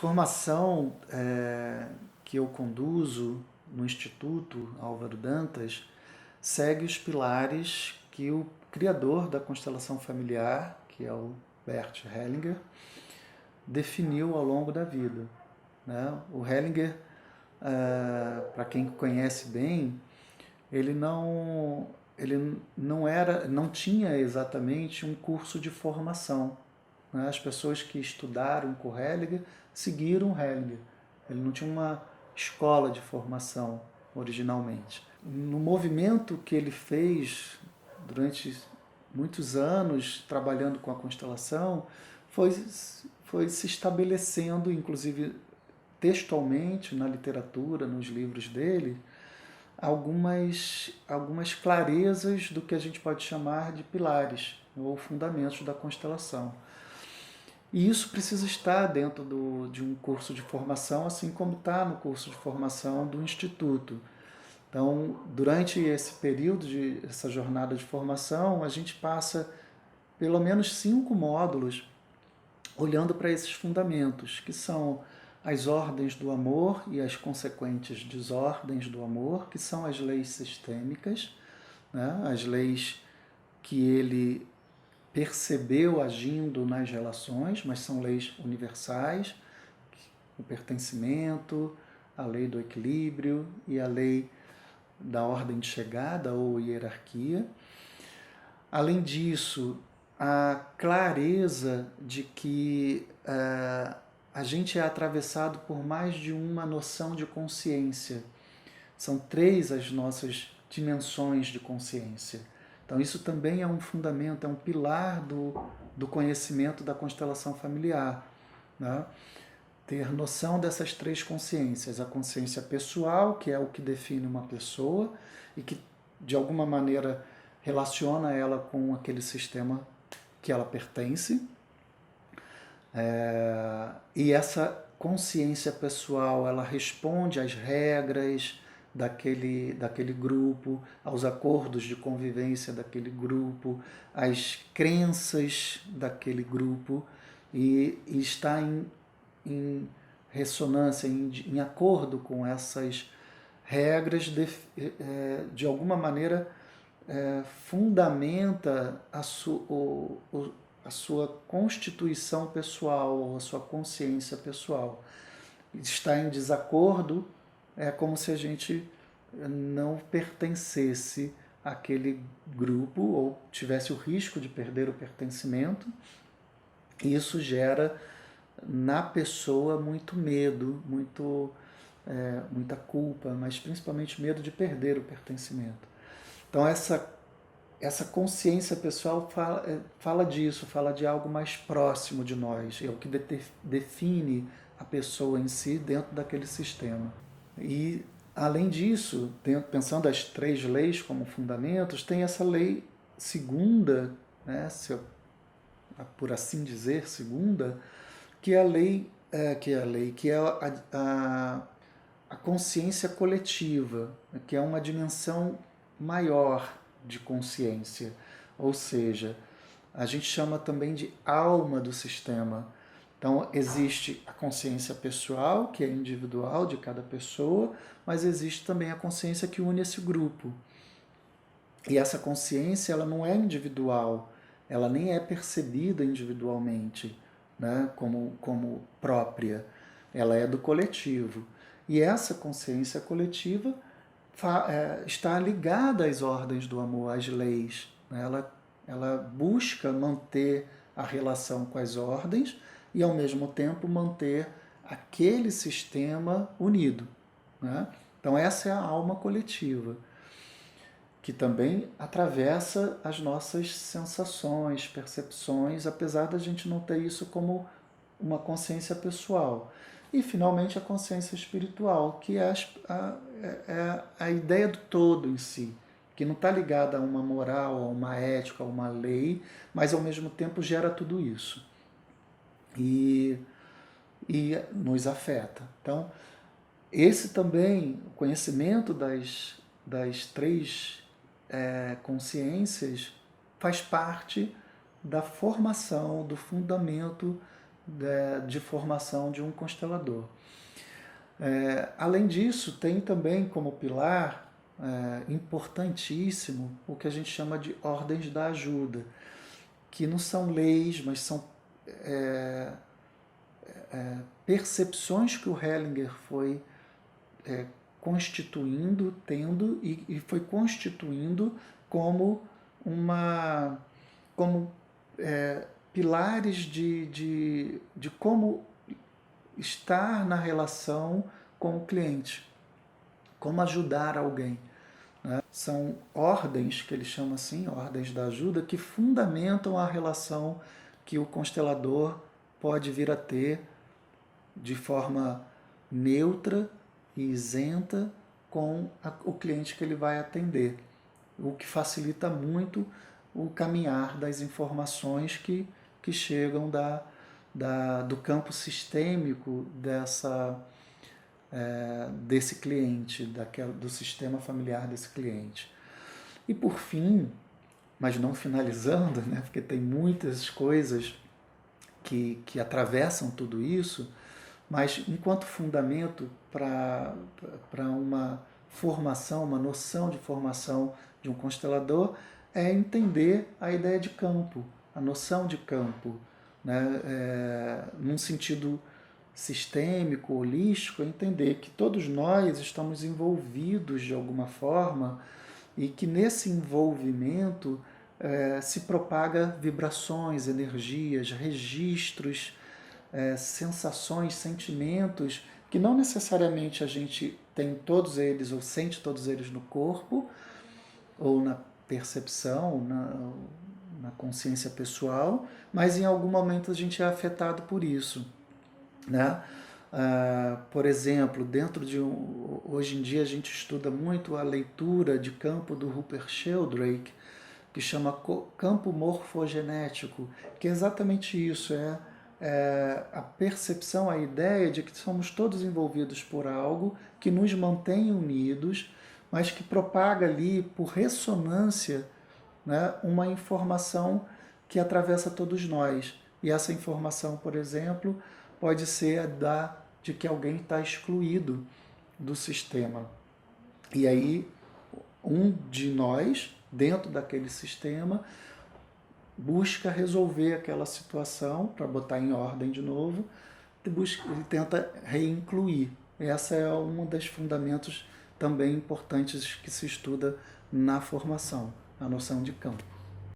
formação que eu conduzo no Instituto Álvaro Dantas segue os pilares que o criador da constelação familiar, que é o Bert Hellinger, definiu ao longo da vida, né? O Hellinger, para quem conhece bem, ele não tinha exatamente um curso de formação, né? As pessoas que estudaram com Hellinger seguiram Hellinger. Ele não tinha uma escola de formação originalmente. No movimento que ele fez durante muitos anos trabalhando com a constelação, foi se estabelecendo, inclusive textualmente na literatura, nos livros dele, algumas clarezas do que a gente pode chamar de pilares ou fundamentos da constelação. E isso precisa estar dentro de um curso de formação, assim como está no curso de formação do Instituto. Então, durante esse período, essa jornada de formação, a gente passa pelo menos 5 módulos olhando para esses fundamentos, que são as ordens do amor e as consequentes desordens do amor, que são as leis sistêmicas, né? As leis que ele percebeu agindo nas relações, mas são leis universais, o pertencimento, a lei do equilíbrio e a lei da ordem de chegada ou hierarquia. Além disso, a clareza de que a gente é atravessado por mais de uma noção de consciência. São 3 as nossas dimensões de consciência. Então isso também é um fundamento, é um pilar do conhecimento da constelação familiar, né? Ter noção dessas 3 consciências. A consciência pessoal, que é o que define uma pessoa e que de alguma maneira relaciona ela com aquele sistema que ela pertence. E essa consciência pessoal, ela responde às regras daquele grupo, aos acordos de convivência daquele grupo, às crenças daquele grupo, e está em ressonância, em acordo com essas regras, de alguma maneira fundamenta a sua constituição pessoal, a sua consciência pessoal. Estar em desacordo é como se a gente não pertencesse àquele grupo ou tivesse o risco de perder o pertencimento. E isso gera na pessoa muito medo, muita culpa, mas principalmente medo de perder o pertencimento. Então essa consciência pessoal fala disso, fala de algo mais próximo de nós, é o que define a pessoa em si dentro daquele sistema. E, além disso, pensando as 3 leis como fundamentos, tem essa lei segunda, né, por assim dizer, segunda, que é a consciência coletiva, que é uma dimensão maior de consciência, ou seja, a gente chama também de alma do sistema. Então, existe a consciência pessoal, que é individual de cada pessoa, mas existe também a consciência que une esse grupo. E essa consciência, ela não é individual, ela nem é percebida individualmente, né, como própria, ela é do coletivo. E essa consciência coletiva está ligada às ordens do amor, às leis, né? Ela busca manter a relação com as ordens e, ao mesmo tempo, manter aquele sistema unido, né? Então, essa é a alma coletiva, que também atravessa as nossas sensações, percepções, apesar da gente não ter isso como uma consciência pessoal. E, finalmente, a consciência espiritual, que é a ideia do todo em si, que não está ligada a uma moral, a uma ética, a uma lei, mas, ao mesmo tempo, gera tudo isso. E nos afeta. Então, esse também, o conhecimento das 3 consciências faz parte da formação, do fundamento de formação de um constelador. Além disso, tem também como pilar importantíssimo o que a gente chama de ordens da ajuda, que não são leis, mas são percepções que o Hellinger foi constituindo, tendo e foi constituindo como pilares de como estar na relação com o cliente, como ajudar alguém. Né? São ordens, que ele chama assim, ordens da ajuda, que fundamentam a relação que o constelador pode vir a ter de forma neutra e isenta com o cliente que ele vai atender, o que facilita muito o caminhar das informações que chegam do campo sistêmico desse cliente, do sistema familiar desse cliente. E por fim, mas não finalizando, né, porque tem muitas coisas que atravessam tudo isso, mas enquanto fundamento para uma formação, uma noção de formação de um constelador, é entender a ideia de campo, a noção de campo, né? Num sentido sistêmico, holístico, é entender que todos nós estamos envolvidos de alguma forma e que nesse envolvimento se propaga vibrações, energias, registros, sensações, sentimentos, que não necessariamente a gente tem todos eles ou sente todos eles no corpo, ou na percepção, na consciência pessoal, mas em algum momento a gente é afetado por isso. Né? Por exemplo, hoje em dia a gente estuda muito a leitura de campo do Rupert Sheldrake, que chama campo morfogenético, que é exatamente isso, a percepção, a ideia de que somos todos envolvidos por algo que nos mantém unidos, mas que propaga ali, por ressonância, né, uma informação que atravessa todos nós. E essa informação, por exemplo, pode ser de que alguém está excluído do sistema. E aí, um de nós, dentro daquele sistema, busca resolver aquela situação para botar em ordem de novo e tenta reincluir. Essa é um dos fundamentos também importantes que se estuda na formação, a noção de campo.